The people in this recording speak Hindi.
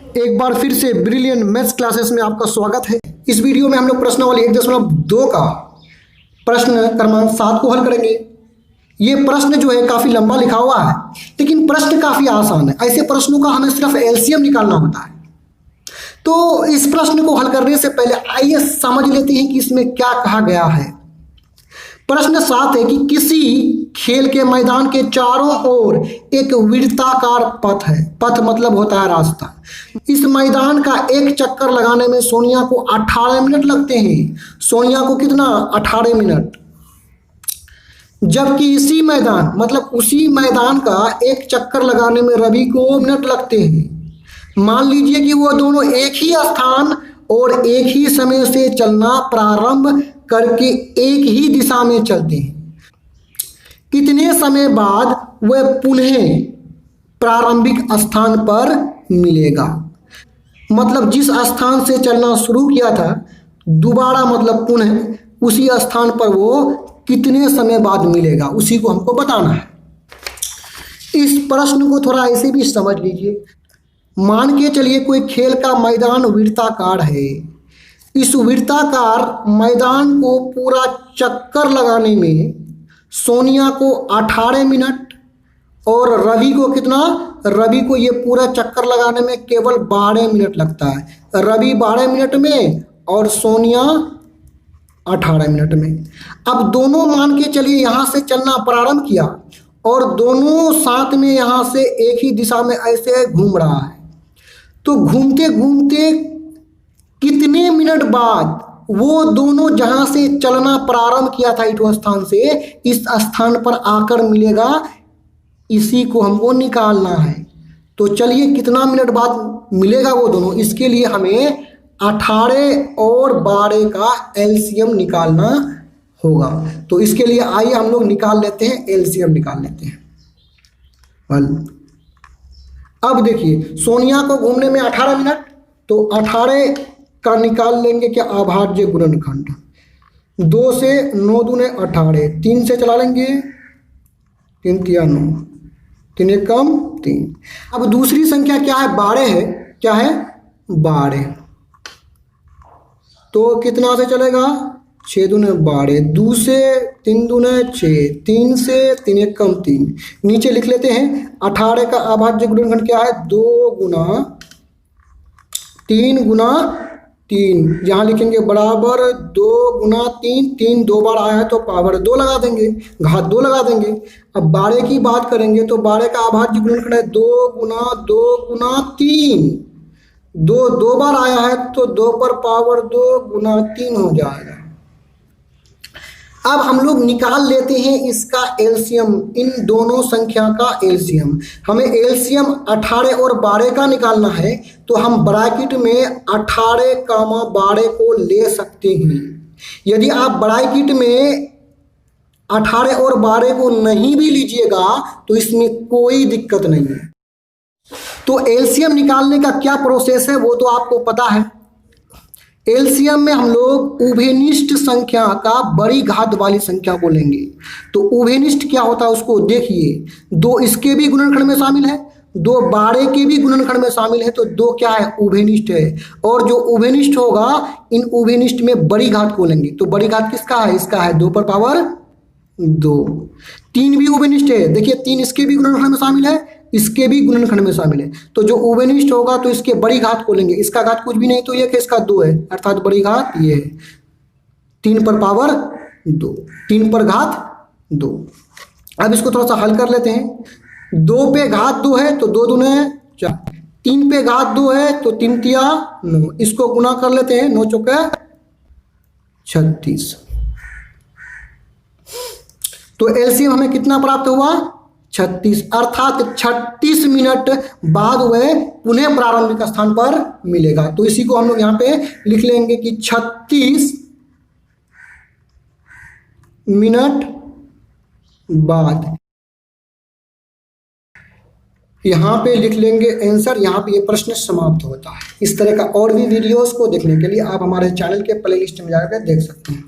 एक बार फिर से ब्रिलियंट मैथ्स क्लासेस में आपका स्वागत है। इस वीडियो में हम लोग प्रश्नावली 1.2 का प्रश्न क्रमांक 7 को हल करेंगे। ये प्रश्न जो है काफ़ी लंबा लिखा हुआ है, लेकिन प्रश्न काफ़ी आसान है। ऐसे प्रश्नों का हमें सिर्फ एलसीएम निकालना होता है। तो इस प्रश्न को हल करने से पहले आइए समझ लेते हैं कि इसमें क्या कहा गया है। प्रश्न 7 है कि किसी खेल के मैदान के चारों ओर एक वृत्ताकार पथ है। पथ मतलब होता है रास्ता। इस मैदान का एक चक्कर लगाने में सोनिया को 18 मिनट लगते हैं। सोनिया को कितना? 18 मिनट। जबकि इसी मैदान मतलब उसी मैदान का एक चक्कर लगाने में रवि को मिनट लगते हैं। मान लीजिए कि वो दोनों एक ही स्थान और एक ही समय से चलना प्रारंभ करके एक ही दिशा में चलते हैं। कितने समय बाद वह पुनः प्रारंभिक स्थान पर मिलेगा? मतलब जिस स्थान से चलना शुरू किया था दोबारा मतलब पुनः उसी स्थान पर वो कितने समय बाद मिलेगा, उसी को हमको बताना है। इस प्रश्न को थोड़ा ऐसे भी समझ लीजिए। मान के चलिए कोई खेल का मैदान वृत्ताकार है। इस वृत्ताकार मैदान को पूरा चक्कर लगाने में सोनिया को 18 मिनट और रवि को कितना? रवि को ये पूरा चक्कर लगाने में केवल 12 मिनट लगता है। रवि 12 मिनट में और सोनिया 18 मिनट में। अब दोनों मान के चलिए यहाँ से चलना प्रारंभ किया और दोनों साथ में यहाँ से एक ही दिशा में ऐसे घूम रहा है। तो घूमते घूमते कितने मिनट बाद वो दोनों जहां से चलना प्रारंभ किया था इस स्थान से इस स्थान पर आकर मिलेगा, इसी को हमको निकालना है। तो चलिए कितना मिनट बाद मिलेगा वो दोनों, इसके लिए हमें 18 और 12 का एलसीएम निकालना होगा। तो इसके लिए आइए हम लोग निकाल लेते हैं, एलसीएम निकाल लेते हैं। अब देखिए सोनिया को घूमने में 18 मिनट, तो 18 का निकाल लेंगे क्या? अभाज्य गुणनखंड 2 से 9 दूने 18, 3 से चला लेंगे 3 तिया 9, 3 एक कम 3। अब दूसरी संख्या क्या है? 12 है। क्या है? 12। तो कितना से चलेगा? 6 दूने 12, 2 से 3 दूने 6, 3 से 3 एक कम 3। नीचे लिख लेते हैं 18 का अभाज्य गुणनखंड क्या है? 2 गुना 3 गुना 3। यहाँ लिखेंगे बराबर 2 गुना 3, 3 दो बार आया है तो पावर 2 लगा देंगे, घात 2 लगा देंगे। अब 12 की बात करेंगे तो 12 का अभाज्य गुणनखंड है 2 गुना 3। 2 दो बार आया है तो 2 पर पावर 2 गुना 3 हो जाएगा। अब हम लोग निकाल लेते हैं इसका एलसीएम, इन दोनों संख्या का एलसीएम। हमें एलसीएम 18 और 12 का निकालना है, तो हम ब्रैकेट में 18, 12 को ले सकते हैं। यदि आप ब्रैकेट में 18 और 12 को नहीं भी लीजिएगा तो इसमें कोई दिक्कत नहीं है। तो एलसीएम निकालने का क्या प्रोसेस है वो तो आपको पता है। एलसीएम में हम लोग उभयनिष्ठ संख्या का बड़ी घात वाली संख्या को लेंगे। तो उभयनिष्ठ क्या होता है उसको देखिए। 2 इसके भी गुणनखंड में शामिल है, 2 12 के भी गुणनखंड में शामिल है, तो 2 क्या है? उभयनिष्ठ है। और जो उभयनिष्ठ होगा इन उभयनिष्ठ में बड़ी घात को लेंगे। तो बड़ी घात किसका है? इसका है 2 पर पावर 2। 3 भी उभयनिष्ठ है। देखिए 3 इसके भी गुणनखंड में शामिल है, इसके भी गुणनखंड में शामिल है। तो जो उभयनिष्ठ होगा तो इसके बड़ी घात को लेंगे। इसका घात कुछ भी नहीं तो ये इसका 2 है, अर्थात बड़ी घात ये है 3 पर पावर 2, 3 पर घात 2। अब इसको थोड़ा सा हल कर लेते हैं। 2 पे घात 2 है तो 2 दूने 4, 3 पे घात 2 है तो 3 तिया 9। इसको गुना कर लेते हैं, 9 चौके 36। तो एलसीएम हमें कितना प्राप्त हुआ? 36। अर्थात 36 मिनट बाद वह पुनः प्रारंभिक स्थान पर मिलेगा। तो इसी को हम लोग यहाँ पे लिख लेंगे कि 36 मिनट बाद यहाँ पे लिख लेंगे आंसर। यहाँ पे ये प्रश्न समाप्त होता है। इस तरह का और भी वीडियोस को देखने के लिए आप हमारे चैनल के प्लेलिस्ट में जाकर देख सकते हैं।